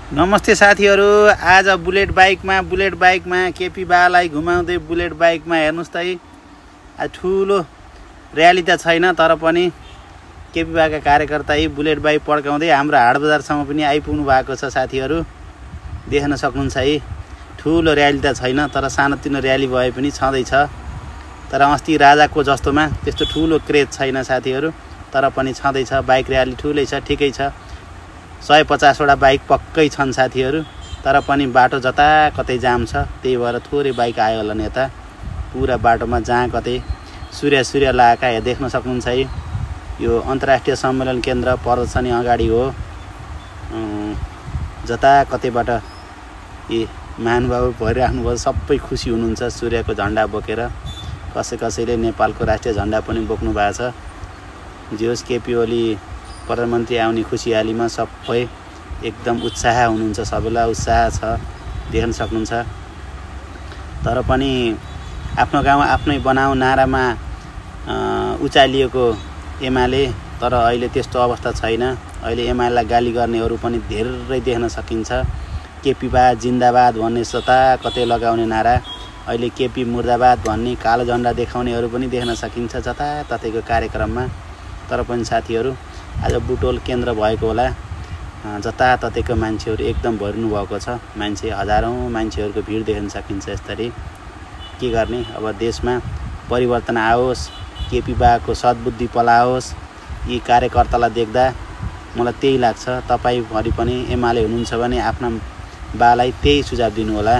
नमस्ते साथीहरु। आज बुलेट बाइकमा केपी बालाई घुमाउँदै बुलेट बाइकमा हेर्नुस् त आज ठुलो र्याली त छैन, तर पनि केपी बाका कार्यकर्ता बुलेट बाइक पड्काउँदै हाम्रो हाट बजारसम्म पनि आइपुग्नु भएको छ। साथीहरु देख्न सक्नुहुन्छ है, ठुलो र्याली त छैन, तर सानोतिनो र्याली भए पनि छँदैछ। तर अस्ति राजाको जस्तोमा त्यस्तो ठुलो क्रेज छैन साथीहरु, तर पनि छँदैछ। बाइक र्याली ठुलै छ, ठिकै छ। 150 वटा बाइक पक्कै छन् साथीहरु, तर पनि बाटो जता कतै जाम छ, त्यही भएर थोरै बाइक आयो होला नेता। पुरा बाटोमा जहाँ कतै सूर्य लगाएका देख्न सक्नुहुन्छ है। यो अन्तर्राष्ट्रिय सम्मेलन केन्द्र प्रदर्शनी अगाडि हो। जता कतैबाट यी महानुभाव भइराख्नु भयो, सबै खुसी हुनुहुन्छ सूर्यको झण्डा बोकेर। कसैले नेपालको राष्ट्रिय झण्डा पनि बोक्नु भएको छ। जे होस्, केपी ओली प्रधानमन्त्री आउने खुसियालीमा सबै एकदम उत्साह हुनुहुन्छ, सबैलाई उत्साह छ, देख्न सक्नुहुन्छ। तर पनि आफ्नो गाउँ आफ्नै बनाऊ नारामा उचालिएको एमाले, तर अहिले त्यस्तो अवस्था छैन। अहिले एमालेलाई गाली गर्नेहरू पनि धेरै देख्न सकिन्छ। केपी बा जिन्दाबाद भन्ने सता कतै लगाउने नारा, अहिले केपी मुर्दाबाद भन्ने कालो झण्डा देखाउनेहरू पनि देख्न सकिन्छ जताततैको कार्यक्रममा। तर पनि साथीहरु आज बुटोल केन्द्र भएको होला, जताततैको मान्छेहरू एकदम भरिनु भएको छ। मान्छे हजारौं मान्छेहरूको भिड देख्न सकिन्छ। यसरी के गर्ने, अब देशमा परिवर्तन आओस्, केपी बाको सद्बुद्धि पलाओस्। यी कार्यकर्तालाई देख्दा मलाई त्यही लाग्छ। तपाईभरि पनि एमाले हुनुहुन्छ भने आफ्ना बालाई त्यही सुझाव दिनु होला।